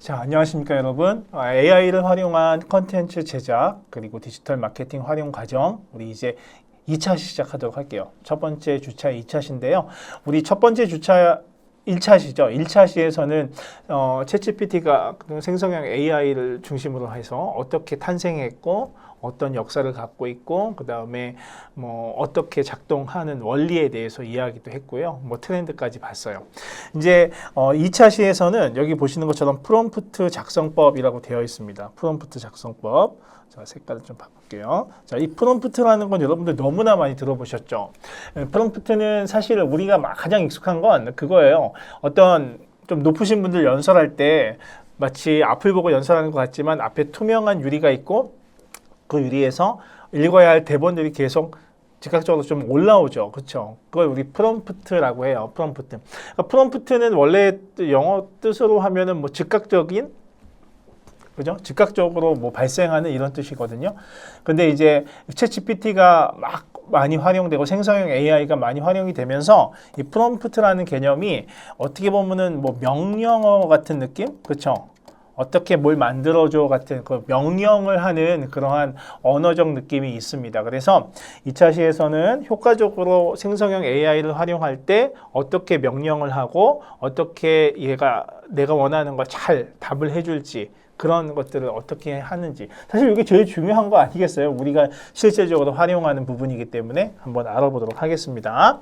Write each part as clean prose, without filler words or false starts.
자, 안녕하십니까 여러분. AI를 활용한 컨텐츠 제작 그리고 디지털 마케팅 활용 과정 우리 이제 2차 시작하도록 할게요. 첫 번째 주차 2차시인데요. 우리 첫 번째 주차 1차시죠. 1차시에서는 챗GPT가 생성형 AI를 중심으로 해서 어떻게 탄생했고 어떤 역사를 갖고 있고 그 다음에 뭐 어떻게 작동하는 원리에 대해서 이야기도 했고요. 뭐 트렌드까지 봤어요. 이제 2차 시에서는 여기 보시는 것처럼 프롬프트 작성법이라고 되어 있습니다. 프롬프트 작성법. 자, 색깔을 좀 바꿀게요. 자, 이 프롬프트라는 건 여러분들 너무나 많이 들어보셨죠. 프롬프트는 사실 우리가 가장 익숙한 건 그거예요. 어떤 좀 높으신 분들 연설할 때 마치 앞을 보고 연설하는 것 같지만 앞에 투명한 유리가 있고 그 유리에서 읽어야 할 대본들이 계속 즉각적으로 좀 올라오죠. 그렇죠? 그걸 우리 프롬프트라고 해요. 프롬프트. 그러니까 프롬프트는 원래 영어 뜻으로 하면은 뭐 즉각적인, 그죠? 즉각적으로 뭐 발생하는 이런 뜻이거든요. 근데 이제 챗GPT가 막 많이 활용되고 생성형 AI가 많이 활용이 되면서 이 프롬프트라는 개념이 어떻게 보면은 뭐 명령어 같은 느낌? 그렇죠? 어떻게 뭘 만들어줘 같은 그 명령을 하는 그러한 언어적 느낌이 있습니다. 그래서 2차 시에서는 효과적으로 생성형 AI를 활용할 때 어떻게 명령을 하고 어떻게 얘가 내가 원하는 거 잘 답을 해줄지 그런 것들을 어떻게 하는지 사실 이게 제일 중요한 거 아니겠어요? 우리가 실제적으로 활용하는 부분이기 때문에 한번 알아보도록 하겠습니다.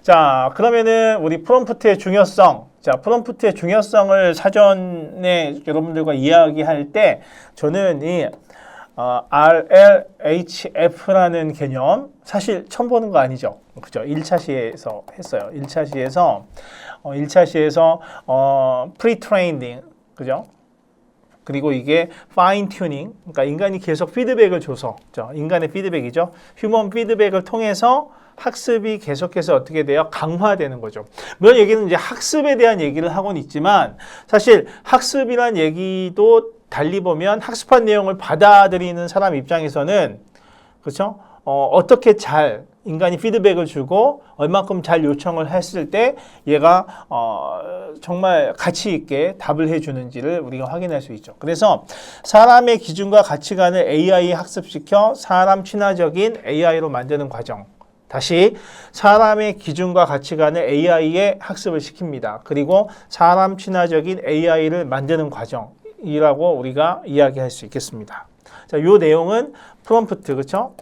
자, 그러면은 우리 프롬프트의 중요성, 자, 프롬프트의 중요성을 사전에 여러분들과 이야기할 때 저는 이 RLHF라는 개념 사실 처음 보는 거 아니죠? 그죠? 1차 시에서 했어요. 1차 시에서 프리트레이닝, 그죠? 그리고 이게 파인 튜닝, 그러니까 인간이 계속 피드백을 줘서, 인간의 피드백이죠. 휴먼 피드백을 통해서 학습이 계속해서 어떻게 돼요? 강화되는 거죠. 물론 여기는 이제 학습에 대한 얘기를 하고는 있지만 사실 학습이란 얘기도 달리 보면 학습한 내용을 받아들이는 사람 입장에서는 그렇죠? 어떻게 잘 인간이 피드백을 주고 얼만큼 잘 요청을 했을 때 얘가 정말 가치 있게 답을 해주는지를 우리가 확인할 수 있죠. 그래서 사람의 기준과 가치관을 AI에 학습시켜 사람 친화적인 AI로 만드는 과정. 다시 사람의 기준과 가치관을 AI에 학습을 시킵니다. 그리고 사람 친화적인 AI를 만드는 과정이라고 우리가 이야기할 수 있겠습니다. 자, 요 내용은 프롬프트, 그렇죠?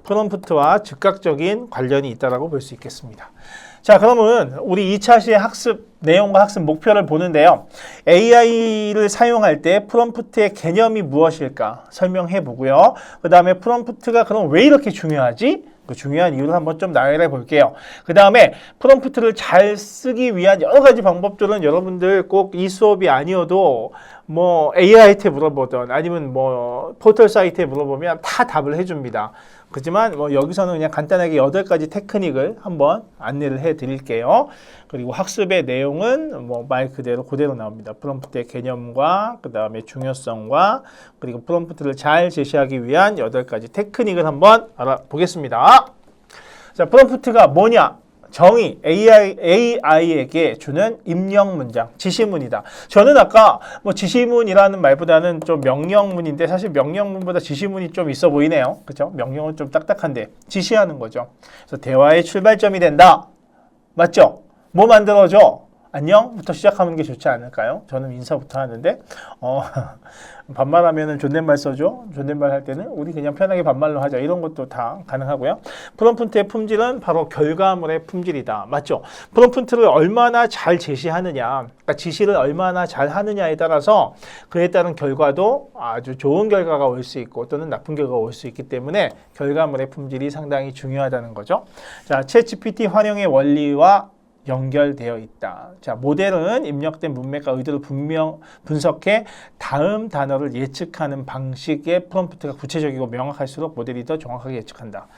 프롬프트와 즉각적인 관련이 있다고 볼 수 있겠습니다. 자, 그러면 우리 2차 시의 학습 내용과 학습 목표를 보는데요. AI를 사용할 때 프롬프트의 개념이 무엇일까 설명해 보고요. 그 다음에 프롬프트가 그럼 왜 이렇게 중요하지? 그 중요한 이유를 한번 좀 나열해 볼게요. 그 다음에 프롬프트를 잘 쓰기 위한 여러 가지 방법들은 여러분들 꼭 이 수업이 아니어도 뭐 AI한테 물어보던 아니면 뭐 포털 사이트에 물어보면 다 답을 해줍니다. 그렇지만 뭐 여기서는 그냥 간단하게 8가지 테크닉을 한번 안내를 해 드릴게요. 그리고 학습의 내용은 뭐 말 그대로 나옵니다. 프롬프트의 개념과 그 다음에 중요성과 그리고 프롬프트를 잘 제시하기 위한 8가지 테크닉을 한번 알아보겠습니다. 자, 프롬프트가 뭐냐? 정의, AI에게 주는 입력 문장, 지시문이다. 저는 아까 뭐 지시문이라는 말보다는 좀 명령문인데 사실 명령문보다 지시문이 좀 있어 보이네요. 그렇죠? 명령은 좀 딱딱한데 지시하는 거죠. 그래서 대화의 출발점이 된다. 맞죠? 뭐 만들어줘? 안녕부터 시작하는 게 좋지 않을까요? 저는 인사부터 하는데 반말하면은 존댓말 써줘. 존댓말 할 때는 우리 그냥 편하게 반말로 하자. 이런 것도 다 가능하고요. 프롬프트의 품질은 바로 결과물의 품질이다. 맞죠? 프롬프트를 얼마나 잘 제시하느냐, 그러니까 지시를 얼마나 잘 하느냐에 따라서 그에 따른 결과도 아주 좋은 결과가 올 수 있고 또는 나쁜 결과가 올 수 있기 때문에 결과물의 품질이 상당히 중요하다는 거죠. 자, 챗GPT 활용의 원리와 연결되어 있다. 자, 모델은 입력된 문맥과 의도를 분석해 다음 단어를 예측하는 방식의 프롬프트가 구체적이고 명확할수록 모델이 더 정확하게 예측한다.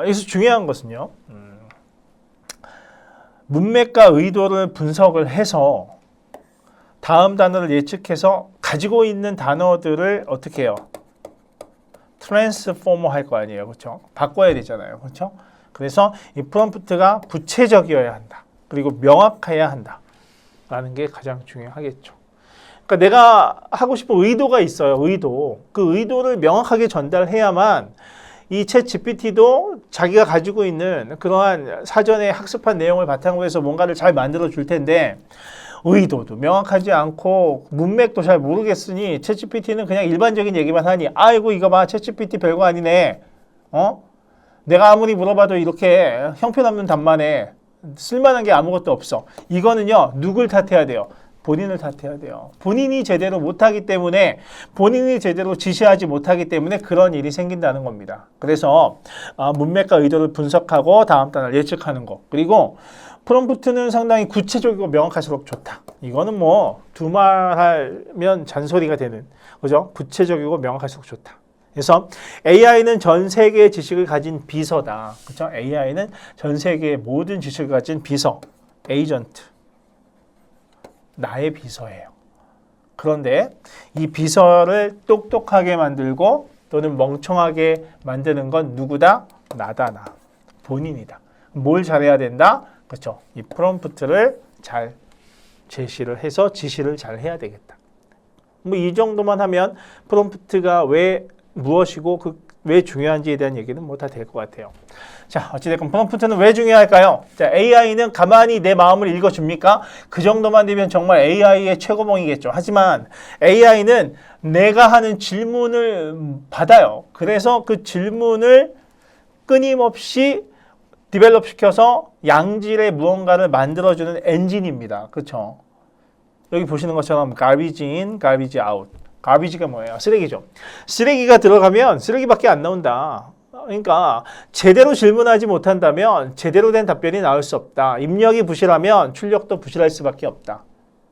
여기서 중요한 것은요. 문맥과 의도를 분석을 해서 다음 단어를 예측해서 가지고 있는 단어들을 어떻게 해요? 트랜스포머 할 거 아니에요. 그렇죠? 바꿔야 되잖아요. 그렇죠? 그래서 이 프롬프트가 구체적이어야 한다. 그리고 명확해야 한다. 라는 게 가장 중요하겠죠. 그러니까 내가 하고 싶은 의도가 있어요. 의도. 그 의도를 명확하게 전달해야만 이 챗 GPT도 자기가 가지고 있는 그러한 사전에 학습한 내용을 바탕으로 해서 뭔가를 잘 만들어 줄 텐데 의도도 명확하지 않고 문맥도 잘 모르겠으니 챗 GPT는 그냥 일반적인 얘기만 하니 아이고 이거 봐 챗 GPT 별거 아니네. 내가 아무리 물어봐도 이렇게 형편없는 답만에 쓸만한 게 아무것도 없어. 이거는요 누굴 탓해야 돼요? 본인을 탓해야 돼요. 본인이 제대로 못하기 때문에 본인이 제대로 지시하지 못하기 때문에 그런 일이 생긴다는 겁니다. 그래서 문맥과 의도를 분석하고 다음 단어를 예측하는 거. 그리고 프롬프트는 상당히 구체적이고 명확할수록 좋다. 이거는 뭐 두말하면 잔소리가 되는 그죠? 구체적이고 명확할수록 좋다. 그래서 AI는 전 세계의 지식을 가진 비서다. 그렇죠? AI는 전 세계의 모든 지식을 가진 비서, 에이전트. 나의 비서예요. 그런데 이 비서를 똑똑하게 만들고 또는 멍청하게 만드는 건 누구다? 나다, 나. 본인이다. 뭘 잘해야 된다? 그렇죠. 이 프롬프트를 잘 제시를 해서 지시를 잘 해야 되겠다. 뭐 이 정도만 하면 프롬프트가 왜 무엇이고 왜 중요한지에 대한 얘기는 뭐 다 될 것 같아요. 자, 어찌됐건 프롬프트는 왜 중요할까요? 자, AI는 가만히 내 마음을 읽어줍니까? 그 정도만 되면 정말 AI의 최고봉이겠죠. 하지만 AI는 내가 하는 질문을 받아요. 그래서 그 질문을 끊임없이 디벨롭 시켜서 양질의 무언가를 만들어주는 엔진입니다. 그렇죠? 여기 보시는 것처럼 garbage in, garbage out. garbage가 뭐예요? 쓰레기죠. 쓰레기가 들어가면 쓰레기밖에 안 나온다. 그러니까 제대로 질문하지 못한다면 제대로 된 답변이 나올 수 없다. 입력이 부실하면 출력도 부실할 수밖에 없다.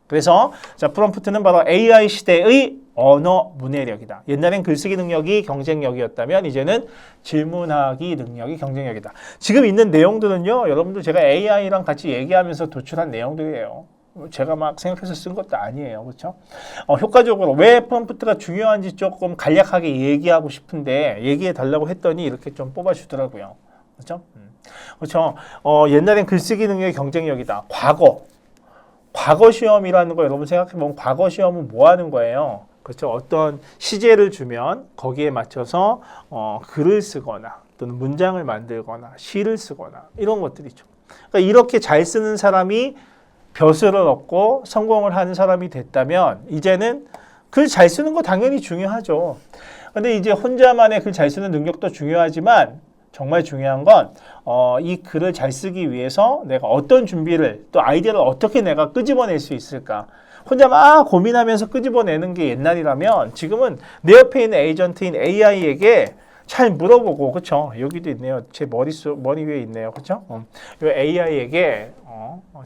그래서 자, 프롬프트는 바로 AI 시대의 언어 문해력이다. 옛날엔 글쓰기 능력이 경쟁력이었다면 이제는 질문하기 능력이 경쟁력이다. 지금 있는 내용들은요. 여러분들 제가 AI랑 같이 얘기하면서 도출한 내용들이에요. 제가 막 생각해서 쓴 것도 아니에요. 그렇죠? 효과적으로 왜 프롬프트가 중요한지 조금 간략하게 얘기하고 싶은데 얘기해 달라고 했더니 이렇게 좀 뽑아주더라고요. 그렇죠? 그렇죠? 옛날엔 글쓰기 능력이 경쟁력이다. 과거 시험이라는 거 여러분 생각해보면 과거 시험은 뭐 하는 거예요? 그렇죠? 어떤 시제를 주면 거기에 맞춰서 글을 쓰거나 또는 문장을 만들거나 시를 쓰거나 이런 것들이죠. 그러니까 이렇게 잘 쓰는 사람이 벼슬을 얻고 성공을 하는 사람이 됐다면 이제는 글 잘 쓰는 거 당연히 중요하죠. 근데 이제 혼자만의 글 잘 쓰는 능력도 중요하지만 정말 중요한 건 이 글을 잘 쓰기 위해서 내가 어떤 준비를 또 아이디어를 어떻게 내가 끄집어낼 수 있을까. 혼자 막 고민하면서 끄집어내는 게 옛날이라면 지금은 내 옆에 있는 에이전트인 AI에게 잘 물어보고, 그렇죠? 여기도 있네요. 제 머리 위에 있네요. 그렇죠? 이 AI에게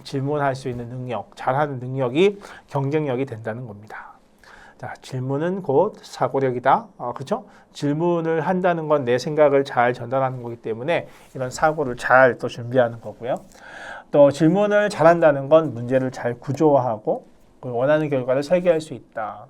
질문할 수 있는 능력, 잘하는 능력이 경쟁력이 된다는 겁니다. 자, 질문은 곧 사고력이다. 그렇죠? 질문을 한다는 건 내 생각을 잘 전달하는 거기 때문에 이런 사고를 잘 또 준비하는 거고요. 또 질문을 잘한다는 건 문제를 잘 구조화하고 원하는 결과를 설계할 수 있다.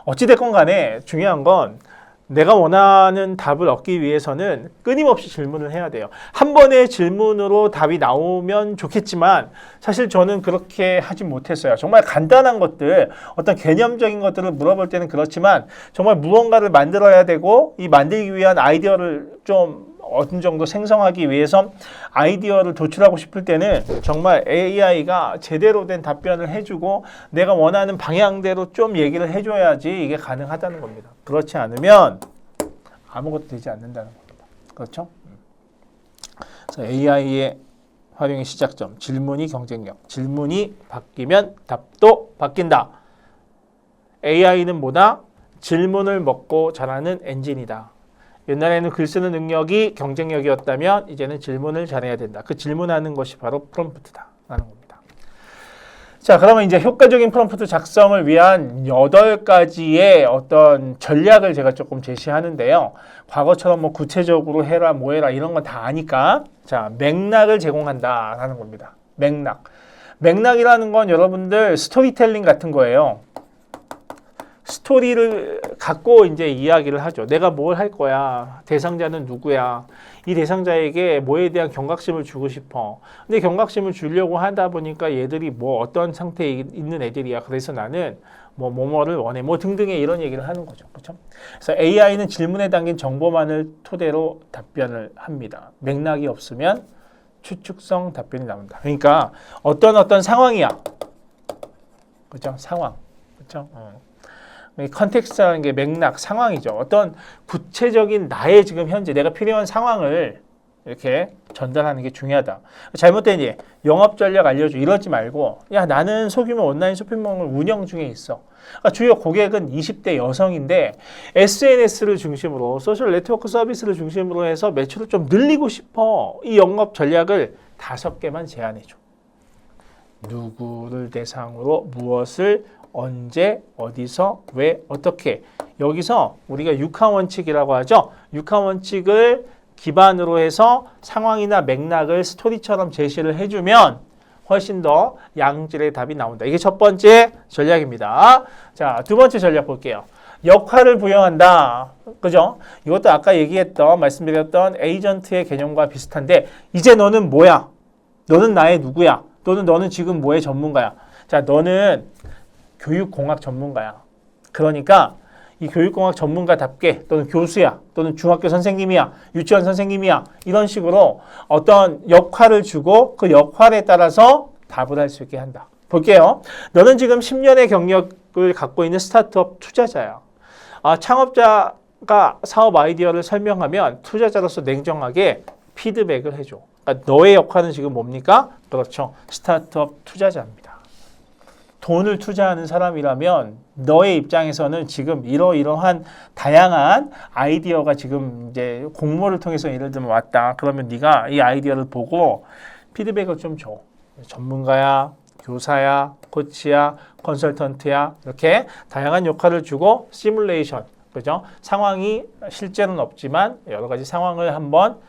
어찌됐건 간에 중요한 건 내가 원하는 답을 얻기 위해서는 끊임없이 질문을 해야 돼요. 한 번의 질문으로 답이 나오면 좋겠지만 사실 저는 그렇게 하지 못했어요. 정말 간단한 것들, 어떤 개념적인 것들을 물어볼 때는 그렇지만 정말 무언가를 만들어야 되고 이 만들기 위한 아이디어를 좀 어느 정도 생성하기 위해서 아이디어를 도출하고 싶을 때는 정말 AI가 제대로 된 답변을 해주고 내가 원하는 방향대로 좀 얘기를 해줘야지 이게 가능하다는 겁니다. 그렇지 않으면 아무것도 되지 않는다는 겁니다. 그렇죠? 그래서 AI의 활용의 시작점, 질문이 경쟁력. 질문이 바뀌면 답도 바뀐다. AI는 뭐다? 질문을 먹고 자라는 엔진이다. 옛날에는 글 쓰는 능력이 경쟁력이었다면 이제는 질문을 잘해야 된다. 그 질문하는 것이 바로 프롬프트다라는 겁니다. 자, 그러면 이제 효과적인 프롬프트 작성을 위한 8가지의 어떤 전략을 제가 조금 제시하는데요. 과거처럼 뭐 구체적으로 해라, 뭐 해라 이런 건 다 아니까 자, 맥락을 제공한다라는 겁니다. 맥락이라는 건 여러분들 스토리텔링 같은 거예요. 스토리를 갖고 이제 이야기를 하죠. 내가 뭘 할 거야. 대상자는 누구야. 이 대상자에게 뭐에 대한 경각심을 주고 싶어. 근데 경각심을 주려고 하다 보니까 얘들이 뭐 어떤 상태에 있는 애들이야. 그래서 나는 뭐를 원해. 뭐 등등의 이런 얘기를 하는 거죠. 그렇죠? 그래서 AI는 질문에 담긴 정보만을 토대로 답변을 합니다. 맥락이 없으면 추측성 답변이 나온다. 그러니까 어떤 상황이야. 그렇죠? 상황. 그렇죠? 컨텍스트라는 게 맥락, 상황이죠. 어떤 구체적인 나의 지금 현재 내가 필요한 상황을 이렇게 전달하는 게 중요하다. 잘못된 예, 영업 전략 알려줘 이러지 말고 야 나는 소규모 온라인 쇼핑몰을 운영 중에 있어. 그러니까 주요 고객은 20대 여성인데 SNS를 중심으로 소셜 네트워크 서비스를 중심으로 해서 매출을 좀 늘리고 싶어. 이 영업 전략을 5개만 제안해줘. 누구를 대상으로 무엇을 언제, 어디서, 왜, 어떻게. 여기서 우리가 육하 원칙이라고 하죠. 육하 원칙을 기반으로 해서 상황이나 맥락을 스토리처럼 제시를 해주면 훨씬 더 양질의 답이 나온다. 이게 첫 번째 전략입니다. 자, 두 번째 전략 볼게요. 역할을 부여한다. 그죠? 이것도 아까 말씀드렸던 에이전트의 개념과 비슷한데 이제 너는 뭐야? 너는 나의 누구야? 또는 너는 지금 뭐의 전문가야? 자, 너는 교육공학 전문가야. 그러니까 이 교육공학 전문가답게 또는 교수야 또는 중학교 선생님이야 유치원 선생님이야 이런 식으로 어떤 역할을 주고 그 역할에 따라서 답을 할 수 있게 한다. 볼게요. 너는 지금 10년의 경력을 갖고 있는 스타트업 투자자야. 창업자가 사업 아이디어를 설명하면 투자자로서 냉정하게 피드백을 해줘. 그러니까 너의 역할은 지금 뭡니까? 그렇죠. 스타트업 투자자입니다. 돈을 투자하는 사람이라면 너의 입장에서는 지금 이러이러한 다양한 아이디어가 지금 이제 공모를 통해서 예를 들면 왔다. 그러면 네가 이 아이디어를 보고 피드백을 좀 줘. 전문가야, 교사야, 코치야, 컨설턴트야 이렇게 다양한 역할을 주고 시뮬레이션, 그죠? 상황이 실제로는 없지만 여러 가지 상황을 한번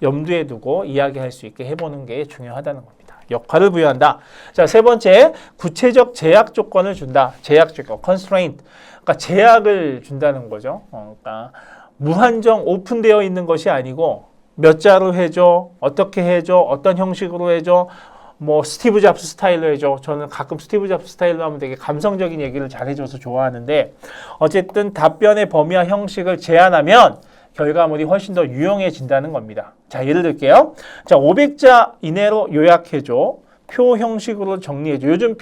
염두에 두고 이야기할 수 있게 해보는 게 중요하다는 겁니다. 역할을 부여한다. 자, 세 번째, 구체적 제약 조건을 준다. 제약 조건, constraint. 그러니까 제약을 준다는 거죠. 그러니까 무한정 오픈되어 있는 것이 아니고 몇 자로 해줘, 어떻게 해줘, 어떤 형식으로 해줘, 뭐 스티브 잡스 스타일로 해줘. 저는 가끔 스티브 잡스 스타일로 하면 되게 감성적인 얘기를 잘 해줘서 좋아하는데 어쨌든 답변의 범위와 형식을 제한하면 결과물이 훨씬 더 유용해진다는 겁니다. 자, 예를 들게요. 자, 500자 이내로 요약해줘. 표 형식으로 정리해줘. 요즘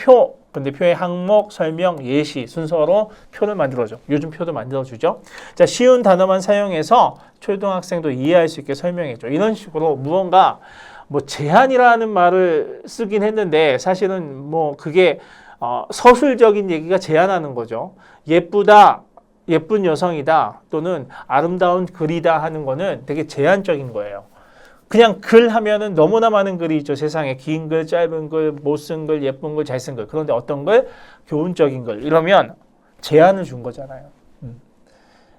근데 표의 항목, 설명, 예시 순서로 표를 만들어줘. 요즘 표도 만들어주죠. 자, 쉬운 단어만 사용해서 초등학생도 이해할 수 있게 설명해줘. 이런 식으로 무언가 제한이라는 말을 쓰긴 했는데 사실은 그게 서술적인 얘기가 제한하는 거죠. 예쁘다. 예쁜 여성이다 또는 아름다운 글이다 하는 거는 되게 제한적인 거예요. 그냥 글 하면은 너무나 많은 글이 있죠. 세상에 긴 글, 짧은 글, 못 쓴 글, 예쁜 글, 잘 쓴 글. 그런데 어떤 글? 교훈적인 글. 이러면 제한을 준 거잖아요.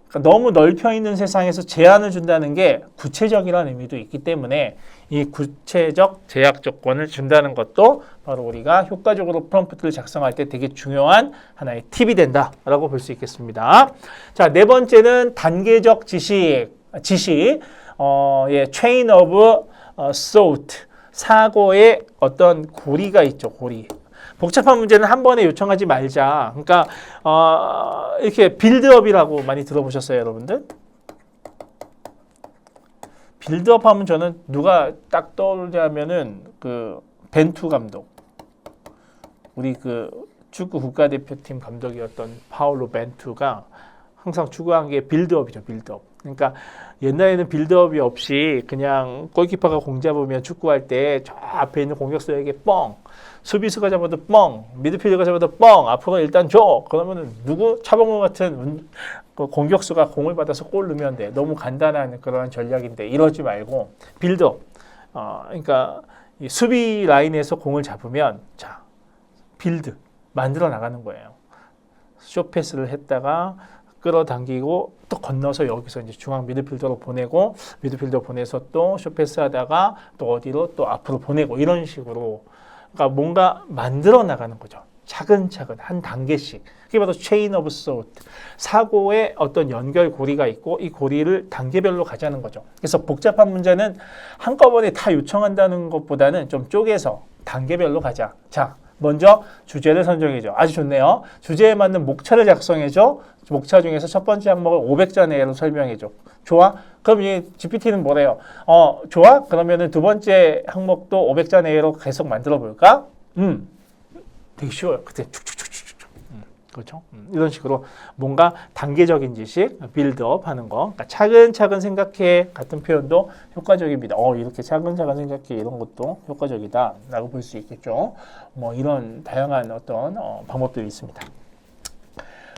그러니까 너무 넓혀 있는 세상에서 제한을 준다는 게 구체적이라는 의미도 있기 때문에 이 구체적 제약 조건을 준다는 것도 바로 우리가 효과적으로 프롬프트를 작성할 때 되게 중요한 하나의 팁이 된다라고 볼 수 있겠습니다. 자, 네 번째는 단계적 지식, chain of thought, 사고의 어떤 고리가 있죠, 고리. 복잡한 문제는 한 번에 요청하지 말자. 그러니까 이렇게 빌드업이라고 많이 들어보셨어요, 여러분들? 빌드업 하면 저는 누가 딱 떠오르냐면은 그 벤투 감독. 우리 그 축구 국가대표팀 감독이었던 파울로 벤투가 항상 추구한 게 빌드업이죠, 빌드업. 그러니까 옛날에는 빌드업이 없이 그냥 골키퍼가 공 잡으면 축구할 때 저 앞에 있는 공격수에게 뻥, 수비수가 잡아도 뻥, 미드필더가 잡아도 뻥, 앞으로 일단 줘. 그러면은 누구 차범근 같은 공격수가 공을 받아서 골 넣으면 돼. 너무 간단한 그런 전략인데 이러지 말고 빌드업. 그러니까 이 수비 라인에서 공을 잡으면 자 빌드 만들어 나가는 거예요. 숏패스를 했다가 끌어당기고 또 건너서 여기서 이제 중앙 미드필더로 보내고 미드필더 보내서 또 숏패스 하다가 또 어디로 또 앞으로 보내고 이런 식으로 그러니까 뭔가 만들어 나가는 거죠. 차근차근 한 단계씩. 그게 바로 체인 오브 소트. 사고의 어떤 연결고리가 있고 이 고리를 단계별로 가자는 거죠. 그래서 복잡한 문제는 한꺼번에 다 요청한다는 것보다는 좀 쪼개서 단계별로 가자. 자, 먼저 주제를 선정해줘. 아주 좋네요. 주제에 맞는 목차를 작성해줘. 목차 중에서 첫 번째 항목을 500자 내로 설명해줘. 좋아? 그럼 이 GPT는 뭐래요? 좋아? 그러면은 두 번째 항목도 500자 내로 계속 만들어 볼까? 되게 쉬워요. 그때 축축축축축. 그렇죠? 이런 식으로 뭔가 단계적인 지식 빌드업 하는 거. 그러니까 차근차근 생각해 같은 표현도 효과적입니다. 이렇게 차근차근 생각해 이런 것도 효과적이다 라고 볼 수 있겠죠. 뭐 이런 다양한 어떤 방법들이 있습니다.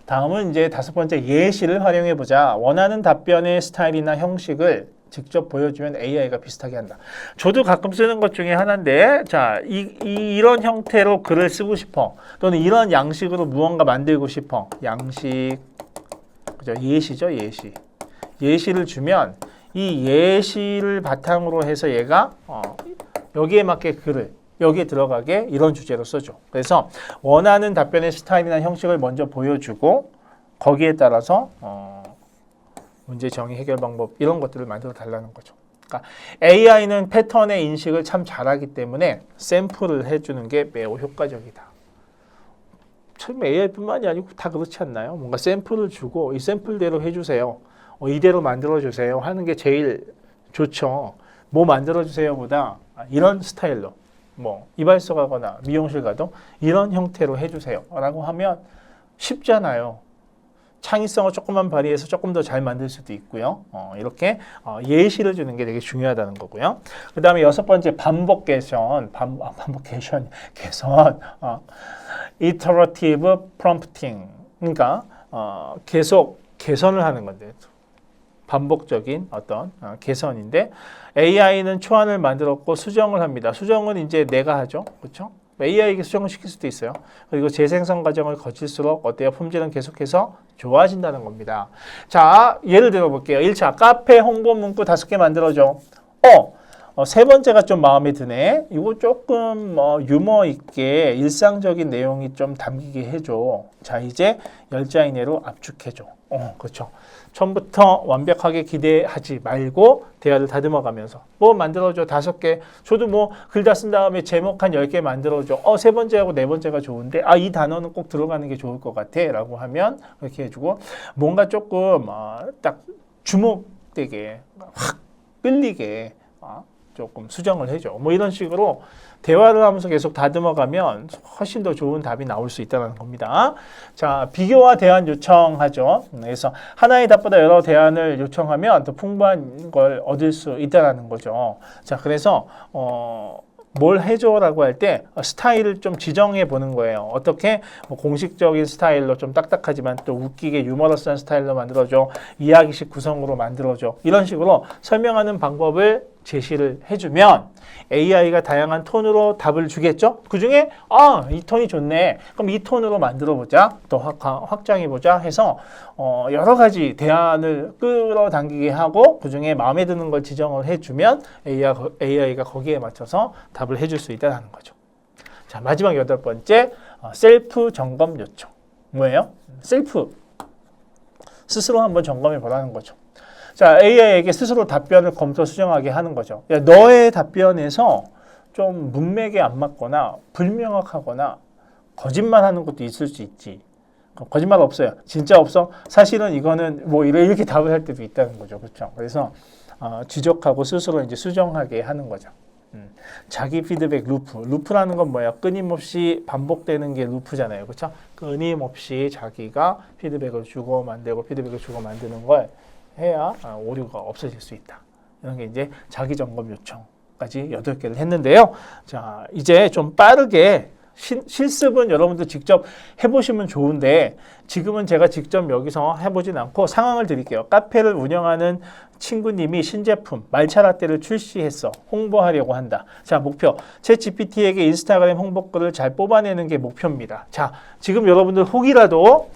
다음은 이제 5번째 예시를 활용해 보자. 원하는 답변의 스타일이나 형식을 직접 보여주면 AI가 비슷하게 한다. 저도 가끔 쓰는 것 중에 하나인데, 자, 이런 형태로 글을 쓰고 싶어. 또는 이런 양식으로 무언가 만들고 싶어. 양식, 그죠? 예시죠, 예시. 예시를 주면 이 예시를 바탕으로 해서 얘가 여기에 맞게 글을 여기에 들어가게 이런 주제로 써줘. 그래서 원하는 답변의 스타일이나 형식을 먼저 보여주고 거기에 따라서 문제 정의 해결 방법 이런 것들을 만들어 달라는 거죠. 그러니까 AI는 패턴의 인식을 참 잘하기 때문에 샘플을 해주는 게 매우 효과적이다. 참 AI뿐만이 아니고 다 그렇지 않나요? 뭔가 샘플을 주고 이 샘플대로 해주세요. 이대로 만들어주세요 하는 게 제일 좋죠. 뭐 만들어주세요보다 이런 스타일로 뭐 이발소 가거나 미용실 가도 이런 형태로 해주세요 라고 하면 쉽잖아요. 창의성을 조금만 발휘해서 조금 더 잘 만들 수도 있고요. 이렇게 예시를 주는 게 되게 중요하다는 거고요. 그 다음에 6번째 반복 개선, 개선, iterative prompting. 그러니까 계속 개선을 하는 건데 반복적인 어떤 개선인데 AI는 초안을 만들었고 수정을 합니다. 수정은 이제 내가 하죠. 그렇죠? AI에게 수정을 시킬 수도 있어요. 그리고 재생성 과정을 거칠수록 어때요? 품질은 계속해서 좋아진다는 겁니다. 자, 예를 들어 볼게요. 1차 카페 홍보 문구 5개 만들어줘. 세 번째가 좀 마음에 드네. 이거 조금 유머 있게 일상적인 내용이 좀 담기게 해줘. 자, 이제 10자 이내로 압축해줘. 그렇죠. 처음부터 완벽하게 기대하지 말고 대화를 다듬어가면서 뭐 만들어줘 5개. 저도 뭐 글 다 쓴 다음에 제목 한 10개 만들어줘. 세 번째하고 네 번째가 좋은데 이 단어는 꼭 들어가는 게 좋을 것 같아 라고 하면 이렇게 해주고 뭔가 조금 딱 주목되게 확 끌리게 조금 수정을 해줘. 뭐 이런 식으로 대화를 하면서 계속 다듬어가면 훨씬 더 좋은 답이 나올 수 있다는 겁니다. 자, 비교와 대안 요청하죠. 그래서 하나의 답보다 여러 대안을 요청하면 더 풍부한 걸 얻을 수 있다는 거죠. 자, 그래서 뭘 해줘라고 할 때 스타일을 좀 지정해 보는 거예요. 어떻게 뭐 공식적인 스타일로 좀 딱딱하지만 또 웃기게 유머러스한 스타일로 만들어줘. 이야기식 구성으로 만들어줘. 이런 식으로 설명하는 방법을 제시를 해주면 AI가 다양한 톤으로 답을 주겠죠. 그중에 이 톤이 좋네. 그럼 이 톤으로 만들어보자. 또 확장해보자 해서 여러 가지 대안을 끌어당기게 하고 그중에 마음에 드는 걸 지정을 해주면 AI가 거기에 맞춰서 답을 해줄 수 있다는 거죠. 자, 마지막 8번째 셀프 점검 요청. 뭐예요? 셀프. 스스로 한번 점검해 보라는 거죠. 자, AI에게 스스로 답변을 검토 수정하게 하는 거죠. 야, 너의 답변에서 좀 문맥에 안 맞거나 불명확하거나 거짓말하는 것도 있을 수 있지. 거짓말 없어요. 진짜 없어? 사실은 이거는 뭐 이렇게 답을 할 때도 있다는 거죠. 그렇죠? 그래서 지적하고 스스로 이제 수정하게 하는 거죠. 자기 피드백 루프. 루프라는 건 뭐예요? 끊임없이 반복되는 게 루프잖아요. 그렇죠? 끊임없이 자기가 피드백을 주고 만들고 피드백을 주고 만드는 걸 해야 오류가 없어질 수 있다. 이런 게 이제 자기 점검 요청까지 8개를 했는데요. 자, 이제 좀 빠르게 실습은 여러분들 직접 해보시면 좋은데 지금은 제가 직접 여기서 해보진 않고 상황을 드릴게요. 카페를 운영하는 친구님이 신제품 말차라떼를 출시했어. 홍보하려고 한다. 자, 목표. 챗GPT에게 인스타그램 홍보글을 잘 뽑아내는 게 목표입니다. 자, 지금 여러분들 혹이라도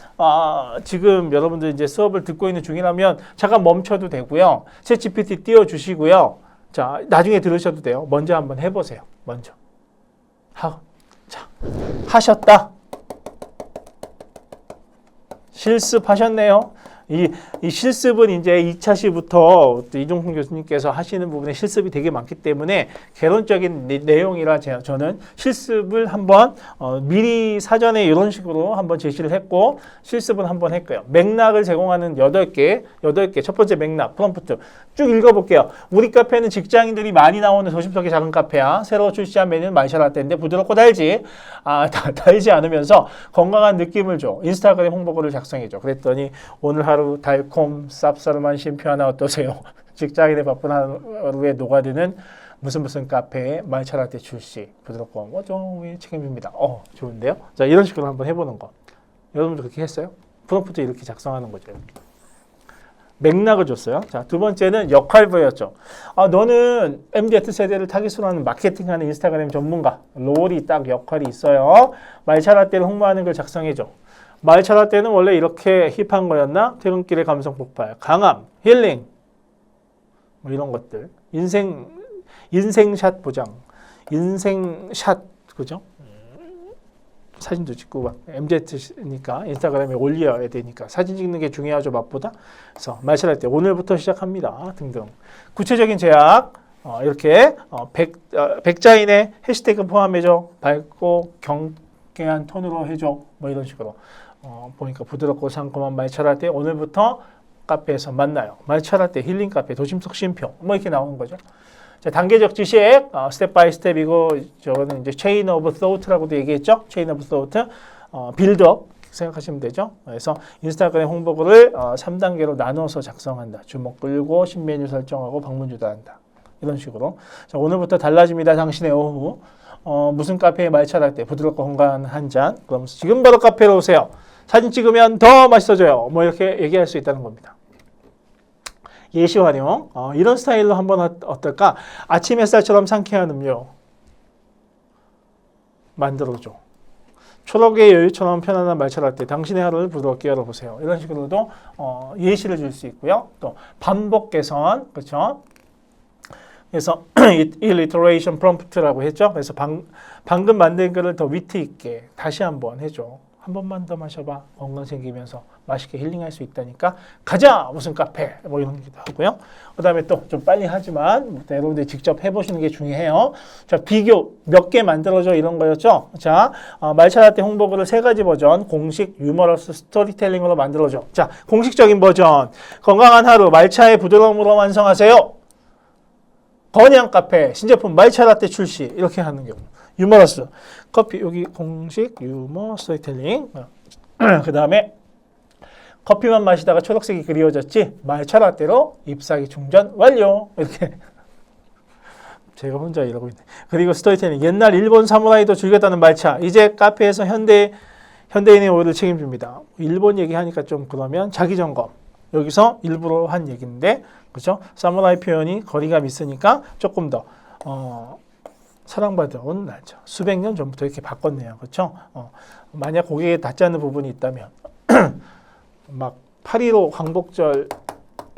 지금 여러분들 이제 수업을 듣고 있는 중이라면 잠깐 멈춰도 되고요. 챗GPT 띄워주시고요. 자, 나중에 들으셔도 돼요. 먼저 한번 해보세요. 먼저. 자, 하셨다. 실습하셨네요. 이 실습은 이제 2차 시부터 이종훈 교수님께서 하시는 부분에 실습이 되게 많기 때문에 개론적인 내용이라 저는 실습을 한번 미리 사전에 이런 식으로 한번 제시를 했고 실습은 한번 했고요. 맥락을 제공하는 8개 첫 번째 맥락, 프롬프트 쭉 읽어볼게요. 우리 카페는 직장인들이 많이 나오는 도심석의 작은 카페야. 새로 출시한 메뉴는 말샤라떼인데 부드럽고 달지 않으면서 건강한 느낌을 줘. 인스타그램 홍보글을 작성해줘. 그랬더니 오늘 하루 달콤 쌉싸름한 쉼표 하나 어떠세요? 직장인의 바쁜 하루에 녹아드는 무슨 카페에 말차라떼 출시 부드럽고 뭐좀 책임집니다. 좋은데요? 자, 이런 식으로 한번 해보는 거. 여러분도 그렇게 했어요? 프롬프트 이렇게 작성하는 거죠. 맥락을 줬어요. 자, 두 번째는 역할부였죠. 너는 MZ 세대를 타깃으로 하는 마케팅하는 인스타그램 전문가. 롤이 딱 역할이 있어요. 말차라떼를 홍보하는 걸 작성해줘. 말차라떼는 원래 이렇게 힙한 거였나? 퇴근길의 감성 폭발, 강함, 힐링, 뭐 이런 것들. 인생샷 보장, 인생샷, 그죠? 사진도 찍고 막 MZ니까 인스타그램에 올려야 되니까 사진 찍는 게 중요하죠, 맛보다. 그래서 말차라떼 오늘부터 시작합니다 등등. 구체적인 제약 이렇게 100자 이내 해시태그 포함해줘. 밝고 경쾌한 톤으로 해줘. 뭐 이런 식으로 보니까 부드럽고 상콤한 말차라떼 오늘부터 카페에서 만나요. 말차라떼 힐링 카페 도심석 쉼표 뭐 이렇게 나오는 거죠. 자, 단계적 지식, 스텝 바이 스텝이고, 저거는 이제 체인 오브 소트라고도 얘기했죠. 체인 오브 소트, 빌드업 생각하시면 되죠. 그래서 인스타그램 홍보글을 3단계로 나눠서 작성한다. 주목 끌고 신메뉴 설정하고 방문 주도한다. 이런 식으로. 자, 오늘부터 달라집니다. 당신의 오후. 무슨 카페에 말차라떼 부드럽고 건강한 한 잔. 그럼 지금 바로 카페로 오세요. 사진 찍으면 더 맛있어져요. 뭐 이렇게 얘기할 수 있다는 겁니다. 예시 활용. 이런 스타일로 한번 어떨까? 아침 햇살처럼 상쾌한 음료 만들어줘. 초록의 여유처럼 편안한 말차라떼 당신의 하루를 부드럽게 열어보세요. 이런 식으로도 예시를 줄 수 있고요. 또 반복 개선, 그렇죠? 그래서 illiteration prompt라고 했죠. 그래서 방금 만든 거를 더 위트 있게 다시 한번 해줘. 한 번만 더 마셔봐. 건강 챙기면서 맛있게 힐링할 수 있다니까. 가자! 무슨 카페! 뭐 이런 얘기도 하고요. 그 다음에 또 좀 빨리 하지만 여러분들이 직접 해보시는 게 중요해요. 자, 비교 몇 개 만들어줘 이런 거였죠. 자, 말차라떼 홍보글을 3가지 버전 공식 유머러스 스토리텔링으로 만들어줘. 자, 공식적인 버전 건강한 하루 말차의 부드러움으로 완성하세요. 건양 카페 신제품 말차라떼 출시 이렇게 하는 경우. 유머러스 커피 여기 공식 유머 스토리텔링 그 다음에 커피만 마시다가 초록색이 그리워졌지 말차라떼로 잎사귀 충전 완료 이렇게 제가 혼자 이러고 있네. 그리고 스토리텔링 옛날 일본 사무라이도 즐겼다는 말차 이제 카페에서 현대인의 오해를 책임집니다. 일본 얘기하니까 좀 그러면 자기점검 여기서 일부러 한 얘기인데 그렇죠? 사무라이 표현이 거리감 있으니까 조금 더 사랑받아온 날짜. 수백 년 전부터 이렇게 바꿨네요. 그렇죠? 만약 고객에 닿지 않는 부분이 있다면 막 8.15 광복절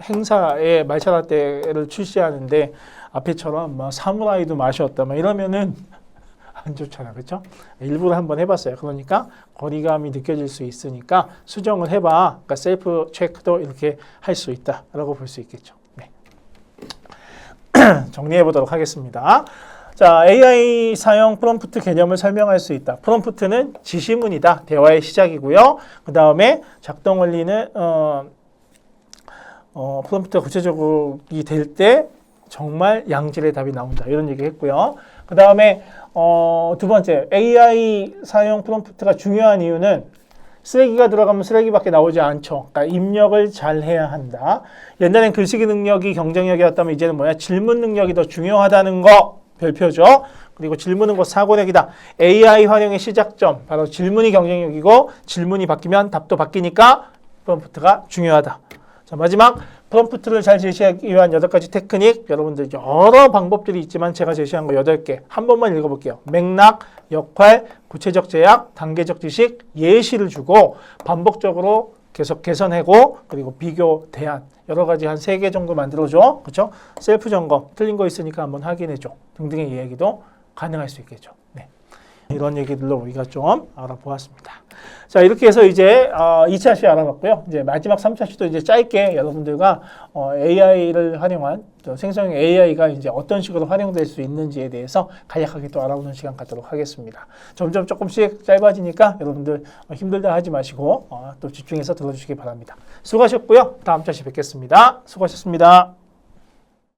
행사에 말차라떼를 출시하는데 앞에처럼 막 사무라이도 마셨다 막 이러면은 안 좋잖아. 그렇죠? 일부러 한번 해봤어요. 그러니까 거리감이 느껴질 수 있으니까 수정을 해봐. 그러니까 셀프 체크도 이렇게 할 수 있다라고 볼 수 있겠죠. 네. 정리해 보도록 하겠습니다. 자, AI 사용 프롬프트 개념을 설명할 수 있다. 프롬프트는 지시문이다. 대화의 시작이고요. 그 다음에 작동 원리는 프롬프트가 구체적이 될 때 정말 양질의 답이 나온다. 이런 얘기 했고요. 그 다음에 두 번째, AI 사용 프롬프트가 중요한 이유는 쓰레기가 들어가면 쓰레기밖에 나오지 않죠. 그러니까 입력을 잘 해야 한다. 옛날엔 글쓰기 능력이 경쟁력이었다면 이제는 뭐야? 질문 능력이 더 중요하다는 거. 별표죠. 그리고 질문은 곧 사고력이다. AI 활용의 시작점 바로 질문이 경쟁력이고 질문이 바뀌면 답도 바뀌니까 프롬프트가 중요하다. 자, 마지막 프롬프트를 잘 제시하기 위한 8가지 테크닉 여러분들 여러 방법들이 있지만 제가 제시한 거 8개 한 번만 읽어볼게요. 맥락, 역할, 구체적 제약, 단계적 지식, 예시를 주고 반복적으로 계속 개선하고 그리고 비교, 대안 여러 가지 한 3개 정도 만들어줘. 그렇죠? 셀프 점검 틀린 거 있으니까 한번 확인해줘. 등등의 이야기도 가능할 수 있겠죠. 네. 이런 얘기들로 우리가 좀 알아보았습니다. 자, 이렇게 해서 이제 2차 시 알아봤고요. 이제 마지막 3차 시도 이제 짧게 여러분들과 AI를 활용한 생성형 AI가 이제 어떤 식으로 활용될 수 있는지에 대해서 간략하게 또 알아보는 시간 갖도록 하겠습니다. 점점 조금씩 짧아지니까 여러분들 힘들다 하지 마시고 또 집중해서 들어주시기 바랍니다. 수고하셨고요. 다음 차시 뵙겠습니다. 수고하셨습니다.